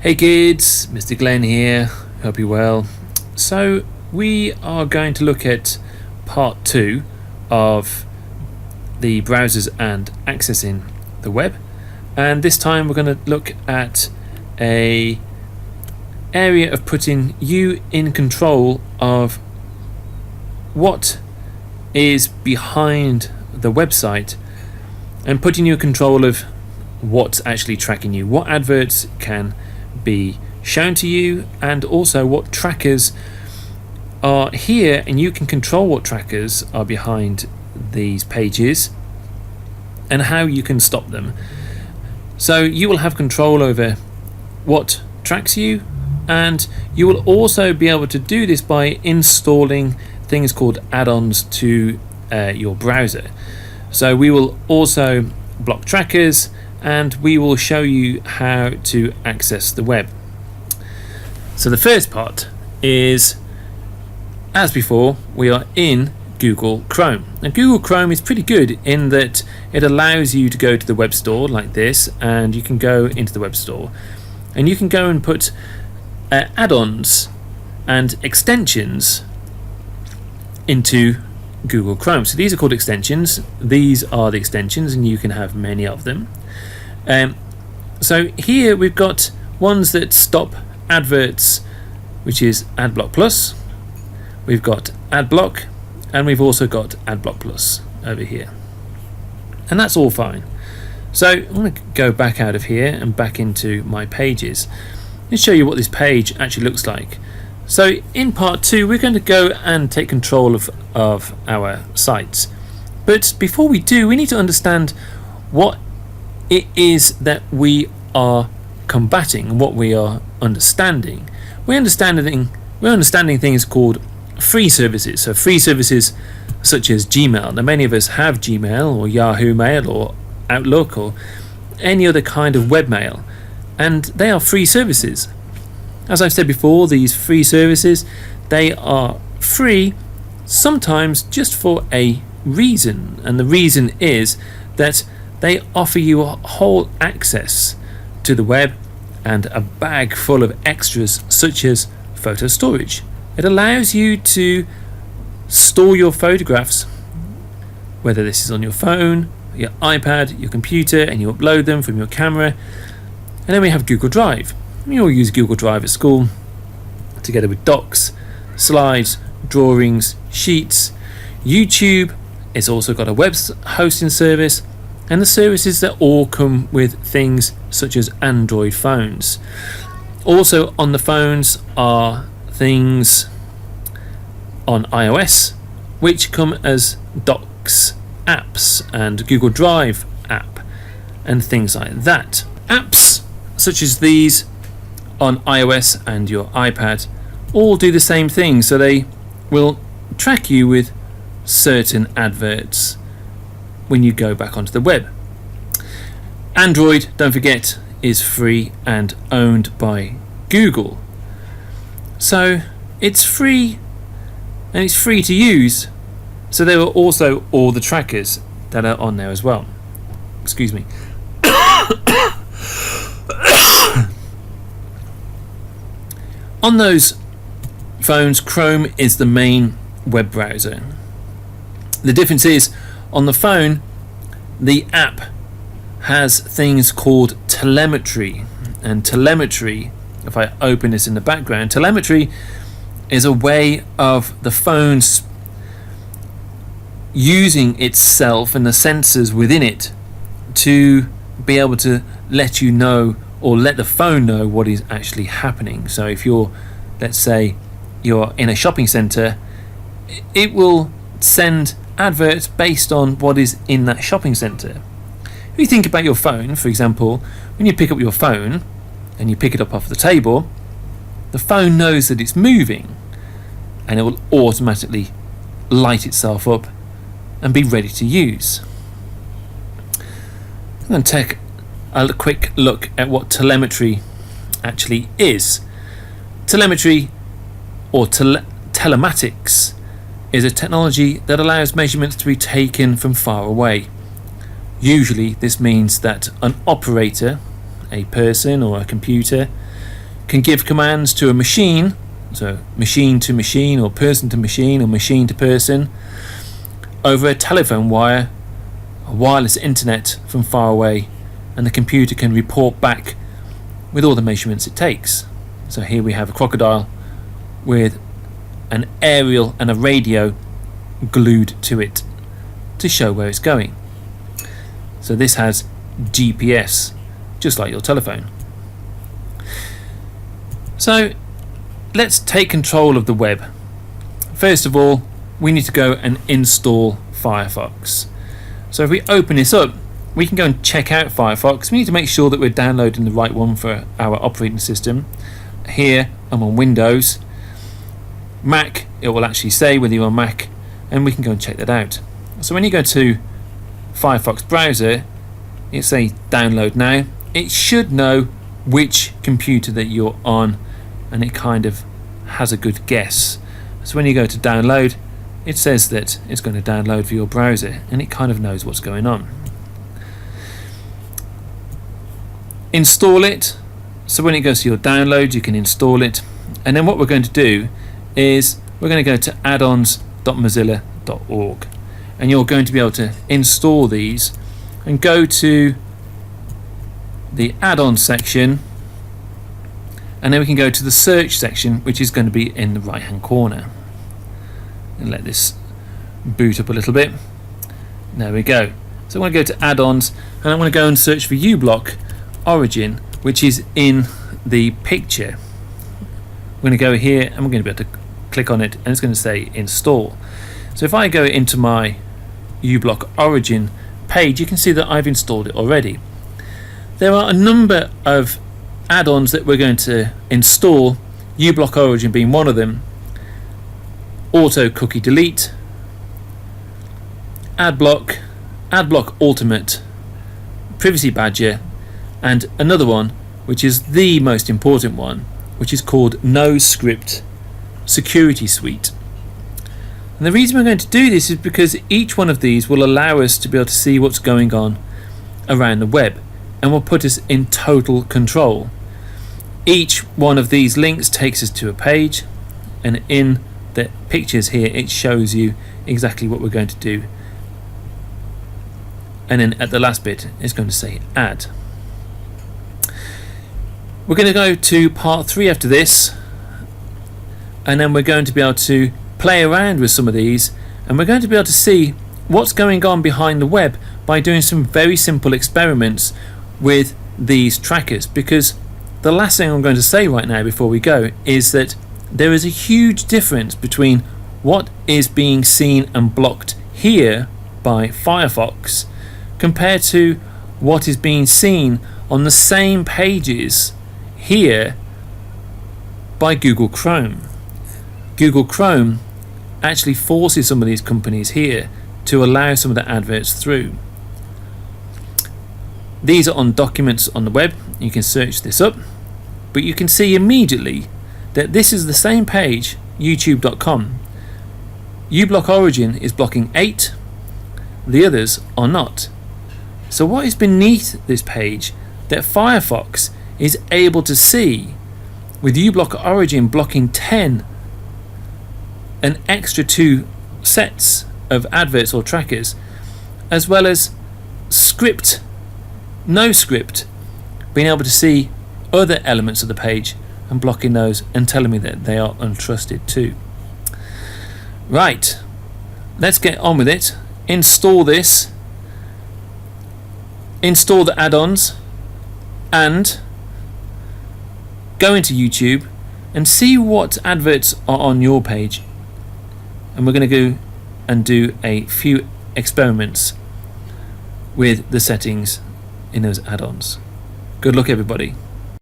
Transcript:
Hey kids, Mr. Glenn here, hope you're well. So we are going to look at part 2 of the browsers and accessing the web, and this time we're going to look at a area of putting you in control of what is behind the website and putting you in control of what's actually tracking you, what adverts can be shown to you, and also what trackers are here, and you can control what trackers are behind these pages and how you can stop them. So you will have control over what tracks you, and you will also be able to do this by installing things called add-ons to your browser. So we will also block trackers, and we will show you how to access the web. So the first part is, as before, we are in Google Chrome. Now Google Chrome is pretty good in that it allows you to go to the web store like this, and you can go into the web store and you can go and put add-ons and extensions into Google Chrome. So these are called extensions. These are the extensions, and you can have many of them. So here we've got ones that stop adverts, which is Adblock Plus. We've got Adblock, and we've also got Adblock Plus over here, and that's all fine. So I'm going to go back out of here and back into my pages and show you what this page actually looks like. So in part 2 we're going to go and take control of our sites, but before we do, we need to understand what it is that we are combating and what we are understanding. We're understanding things called free services. So free services such as Gmail. Now many of us have Gmail or Yahoo Mail or Outlook or any other kind of webmail, and they are free services. As I've said before, these free services, they are free sometimes just for a reason, and the reason is that they offer you a whole access to the web and a bag full of extras such as photo storage. It allows you to store your photographs, whether this is on your phone, your iPad, your computer, and you upload them from your camera. And then we have Google Drive. We all use Google Drive at school, together with docs, slides, drawings, sheets. YouTube has also got a web hosting service, and the services that all come with things such as Android phones. Also on the phones are things on iOS which come as docs apps and Google Drive app and things like that. Apps such as these on iOS and your iPad all do the same thing, so they will track you with certain adverts when you go back onto the web. Android, don't forget, is free and owned by Google. So it's free, and it's free to use. So there are also all the trackers that are on there as well. Excuse me. On those phones, Chrome is the main web browser. The difference is, on the phone, the app has things called telemetry, and telemetry, if I open this in the background, telemetry is a way of the phone's using itself and the sensors within it to be able to let you know, or let the phone know, what is actually happening. So if you're, let's say you're in a shopping centre, it will send adverts based on what is in that shopping centre. If you think about your phone, for example, when you pick up your phone and you pick it up off the table, the phone knows that it's moving, and it will automatically light itself up and be ready to use. I'm going to take a quick look at what telemetry actually is. Telemetry, or telematics, is a technology that allows measurements to be taken from far away. Usually this means that an operator, a person or a computer, can give commands to a machine, so machine to machine or person to machine or machine to person, over a telephone wire, a wireless internet from far away, and the computer can report back with all the measurements it takes. So here we have a crocodile with an aerial and a radio glued to it to show where it's going. So this has GPS, just like your telephone. So let's take control of the web. First of all, we need to go and install Firefox. So if we open this up, we can go and check out Firefox. We need to make sure that we're downloading the right one for our operating system. Here I'm on Windows. Mac, it will actually say whether you're on Mac, and we can go and check that out. So when you go to Firefox Borwser, it says download now. It should know which computer that you're on, and it kind of has a good guess. So when you go to download, it says that it's going to download for your browser, and it kind of knows what's going on. Install it. So when it goes to your download, you can install it, and then what we're going to do is we're going to go to add-ons.mozilla.org, and you're going to be able to install these and go to the add-on section, and then we can go to the search section, which is going to be in the right hand corner. And let this boot up a little bit. There we go. So I'm going to go to add-ons, and I'm going to go and search for Ublock Origin, which is in the picture. I'm going to go here and we're going to be able to click on it, and it's going to say install. So if I go into my Ublock Origin page, you can see that I've installed it already. There are a number of add-ons that we're going to install, Ublock Origin being one of them. Auto Cookie Delete, Adblock, Adblock Ultimate, Privacy Badger, and another one which is the most important one, which is called No Script Security Suite. And the reason we're going to do this is because each one of these will allow us to be able to see what's going on around the web, and will put us in total control. Each one of these links takes us to a page, and in the pictures here it shows you exactly what we're going to do, and then at the last bit it's going to say add. We're going to go to part 3 after this, and then we're going to be able to play around with some of these, and we're going to be able to see what's going on behind the web by doing some very simple experiments with these trackers. Because the last thing I'm going to say right now before we go is that there is a huge difference between what is being seen and blocked here by Firefox compared to what is being seen on the same pages here by Google Chrome. Google Chrome actually forces some of these companies here to allow some of the adverts through. These are on documents on the web. You can search this up, but you can see immediately that this is the same page, youtube.com. Ublock Origin is blocking 8, the others are not. So what is beneath this page that Firefox is able to see, with Ublock Origin blocking 10, an extra 2 sets of adverts or trackers, as well as script, no script, being able to see other elements of the page and blocking those and telling me that they are untrusted too. Right, let's get on with it. Install this, install the add-ons, and go into YouTube and see what adverts are on your page. And we're going to go and do a few experiments with the settings in those add-ons. Good luck, everybody.